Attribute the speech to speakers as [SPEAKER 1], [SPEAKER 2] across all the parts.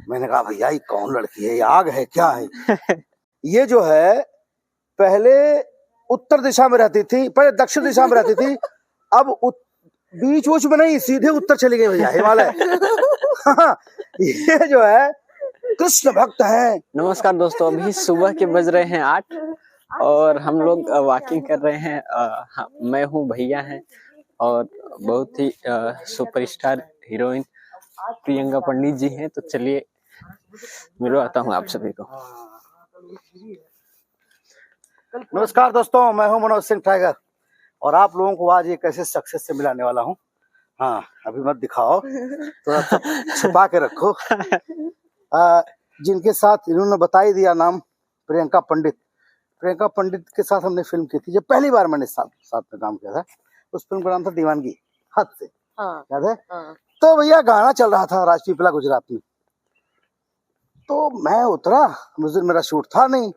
[SPEAKER 1] मैंने कहा भैया ये कौन लड़की है, ये आग है क्या है? ये जो है पहले उत्तर दिशा में रहती थी, पहले दक्षिण दिशा में रहती थी, अब बीच उच में नहीं, सीधे उत्तर चली गई भैया, हिमालय। ये जो है कृष्ण भक्त है।
[SPEAKER 2] नमस्कार दोस्तों, अभी सुबह के बज रहे हैं 8 और हम लोग वॉकिंग कर रहे हैं। मैं हूँ, भैया हैं और बहुत ही सुपरस्टार हीरोइन प्रियंका पंडित जी हैं। तो चलिए मिलवाता हूँ आप सभी को।
[SPEAKER 1] नमस्कार दोस्तों, मैं हूँ मनोज सिंह टाइगर और आप लोगों को आज एक ऐसे सक्सेस से मिलाने वाला हूँ। हाँ, अभी मत दिखाओ, थोड़ा छुपा के रखो। जिनके साथ इन्होंने बता ही दिया नाम, प्रियंका पंडित। प्रियंका पंडित के साथ हमने फिल्म की थी, जब पहली बार मैंने साथ में काम किया था। उस फिल्म का नाम था दीवानगी, हद से। हाँ, याद है? हाँ। तो भैया गाना चल रहा था राजपीपला गुजरात में, तो मैं उतरा, उस दिन मेरा शूट था नहीं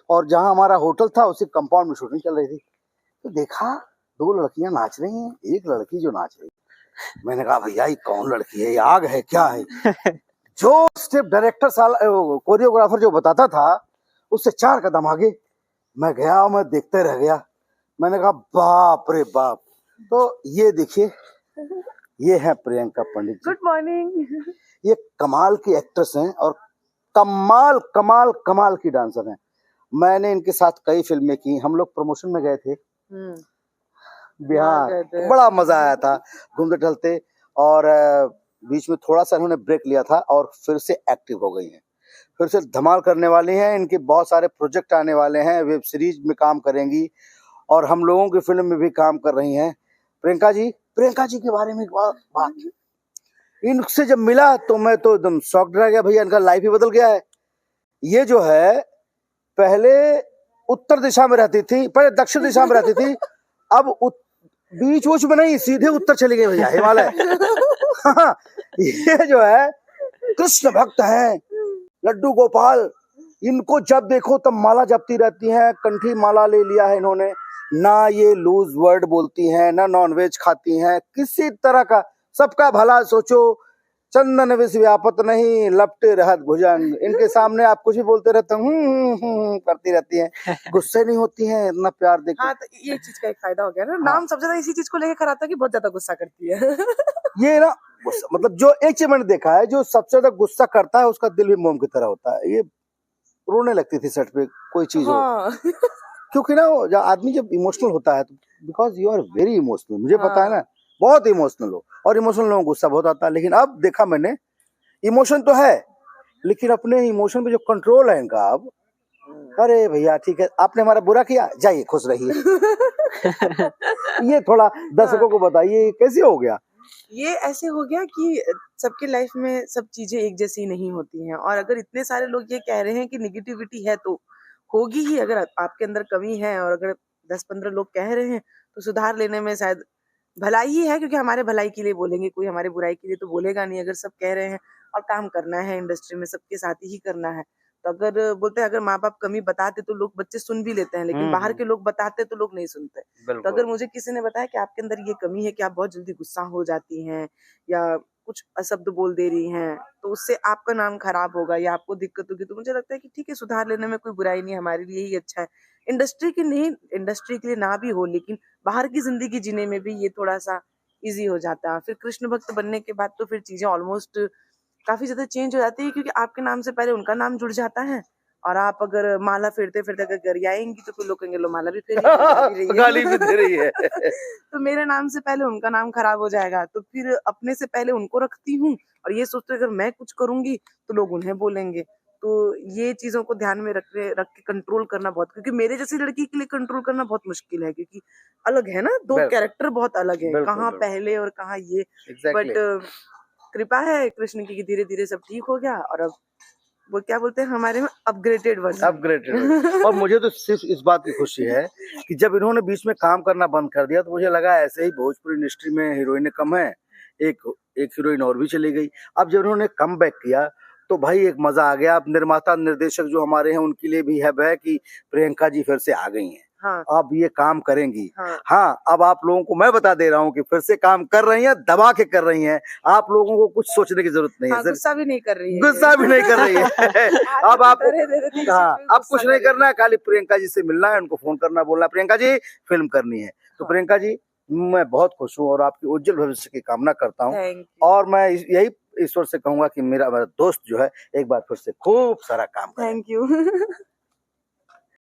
[SPEAKER 1] और जहाँ हमारा होटल था उसी कंपाउंड में शूटिंग चल रही थी। तो देखा 2 लड़कियां नाच रही हैं, एक लड़की जो नाच रही। मैंने कहा भैया ये कौन लड़की है, ये आग है क्या है? जो स्टेप डायरेक्टर कोरियोग्राफर जो बताता था उससे 4 कदम आगे मैं गया और मैं देखते रह गया। मैंने कहा बाप रे बाप। तो ये देखिए, ये है प्रियंका पंडित। Good morning. ये कमाल की एक्ट्रेस हैं और कमाल कमाल कमाल की डांसर हैं। मैंने इनके साथ कई फिल्में की। हम लोग प्रमोशन में गए थे बिहार, बड़ा मजा आया था घूमते टहलते। और बीच में थोड़ा सा इन्होंने ब्रेक लिया था और फिर से एक्टिव हो गई हैं, फिर से धमाल करने वाली हैं। इनके बहुत सारे प्रोजेक्ट आने वाले हैं, वेब सीरीज में काम करेंगी और हम लोगों की फिल्म में भी काम कर रही हैं। प्रियंका जी के बारे में एक बात, इनसे जब मिला तो मैं तो एकदम शॉक रह गया भैया, इनका लाइफ ही बदल गया है। ये जो है पहले उत्तर दिशा में रहती थी, पहले दक्षिण दिशा में रहती थी, अब बीच उच में नहीं, सीधे उत्तर चली गई भैया, हिमालय। ये जो है कृष्ण भक्त है, लड्डू गोपाल। इनको जब देखो तब माला जपती रहती हैं, कंठी माला ले लिया है इन्होंने। ना ये लूज वर्ड बोलती हैं, ना नॉनवेज खाती हैं, किसी तरह का, सबका भला सोचो, चंदन विष व्यापत नहीं, लपटे रहत भुजंग। इनके सामने आप कुछ भी बोलते रहते करती रहती हैं, गुस्से नहीं होती हैं, इतना प्यार देखो। हाँ, तो ये चीज का एक फायदा हो गया ना। हाँ। नाम सबसे ज्यादा इसी चीज को लेकर खराब था कि बहुत ज्यादा गुस्सा करती है। ये ना मतलब जो एक चीज मैंने देखा है, जो सबसे ज्यादा गुस्सा करता है उसका दिल भी मोम की तरह होता है। ये रोने लगती थी सेट पे कोई चीज हो। क्योंकि ना आदमी जब इमोशनल होता है, because you are very emotional, मुझे पता है ना, बहुत इमोशनल हो और इमोशनल लोगों को गुस्सा बहुत आता है। लेकिन अब देखा मैंने, इमोशन तो है लेकिन अपने इमोशन पे जो कंट्रोल है इनका अब, अरे भैया ठीक है, आपने हमारा बुरा किया, जाइए खुश रहिए। ये थोड़ा दर्शकों को बताइए कैसे हो गया।
[SPEAKER 3] ये ऐसे हो गया कि सबके लाइफ में सब चीजें एक जैसी नहीं होती हैं और अगर इतने सारे लोग ये कह रहे हैं कि निगेटिविटी है तो होगी ही। अगर आपके अंदर कमी है और अगर 10-15 लोग कह रहे हैं तो सुधार लेने में शायद भलाई ही है, क्योंकि हमारे भलाई के लिए बोलेंगे, कोई हमारे बुराई के लिए तो बोलेगा नहीं। अगर सब कह रहे हैं और काम करना है इंडस्ट्री में, सबके साथ ही करना है, तो अगर बोलते हैं अगर माँ बाप कमी बताते तो लोग, बच्चे सुन भी लेते हैं, लेकिन बाहर के लोग बताते तो लोग नहीं सुनते। तो अगर मुझे किसी ने बताया कि आपके अंदर ये कमी है कि आप बहुत जल्दी गुस्सा हो जाती हैं या कुछ अशब्द बोल दे रही हैं, तो उससे आपका नाम खराब होगा या आपको दिक्कत होगी, तो मुझे लगता है कि ठीक है, सुधार लेने में कोई बुराई नहीं, हमारे लिए ही अच्छा है। इंडस्ट्री के लिए ना भी हो, लेकिन बाहर की जिंदगी जीने में भी ये थोड़ा सा इजी हो जाता है। फिर कृष्ण भक्त बनने के बाद तो फिर चीजें ऑलमोस्ट काफी ज्यादा चेंज हो जाती है, क्योंकि आपके नाम से पहले उनका नाम जुड़ जाता है और आप अगर माला फेरते फेरते अगर घर आएंगी तो फिर लोग कहेंगे लो माला भी फेर
[SPEAKER 1] गाली भी दे रही है।
[SPEAKER 3] तो मेरे नाम से पहले उनका नाम खराब हो जाएगा, तो फिर अपने से पहले उनको रखती हूँ और ये सोचते अगर मैं कुछ करूंगी तो लोग उन्हें बोलेंगे। तो ये चीजों को ध्यान में रख के कंट्रोल करना बहुत, क्योंकि मेरे जैसी लड़की के लिए कंट्रोल करना बहुत मुश्किल है, क्योंकि अलग है ना, 2 कैरेक्टर बहुत अलग है, कहाँ पहले और कहाँ ये। बट कृपा है कृष्ण की, धीरे धीरे सब ठीक हो गया और अब वो क्या बोलते हैं हमारे में, अपग्रेडेड वर्जन।
[SPEAKER 1] और मुझे तो सिर्फ इस बात की खुशी है कि जब इन्होंने बीच में काम करना बंद कर दिया तो मुझे लगा ऐसे ही भोजपुरी इंडस्ट्री में हीरोइनें कम है, एक हीरोइन और भी चली गई। अब जब इन्होंने कम बैक किया तो भाई एक मजा आ गया। अब निर्माता निर्देशक जो हमारे हैं उनके लिए भी है कि प्रियंका जी फिर से आ गई हैं
[SPEAKER 3] हाँ
[SPEAKER 1] अब ये काम करेंगी।
[SPEAKER 3] हाँ
[SPEAKER 1] हाँ, अब आप लोगों को मैं बता दे रहा हूँ कि फिर से काम कर रही हैं, दबा के कर रही हैं। आप लोगों को कुछ सोचने की जरूरत नहीं है।
[SPEAKER 3] हाँ,
[SPEAKER 1] सिर्फ
[SPEAKER 3] गुस्सा भी नहीं कर रही है
[SPEAKER 1] गुस्सा भी नहीं कर रही है। अब आपको हाँ, अब कुछ नहीं करना है, खाली प्रियंका जी से मिलना है, उनको फोन करना, बोलना है प्रियंका जी फिल्म करनी है। तो
[SPEAKER 3] हाँ।
[SPEAKER 1] प्रियंका जी, मैं बहुत खुश हूँ और आपकी उज्जवल भविष्य की कामना करता हूँ।
[SPEAKER 3] थैंक यू
[SPEAKER 1] और मैं यही ईश्वर से कहूंगा कि मेरा दोस्त जो है एक बार फिर से खूब सारा काम करे।
[SPEAKER 3] Thank you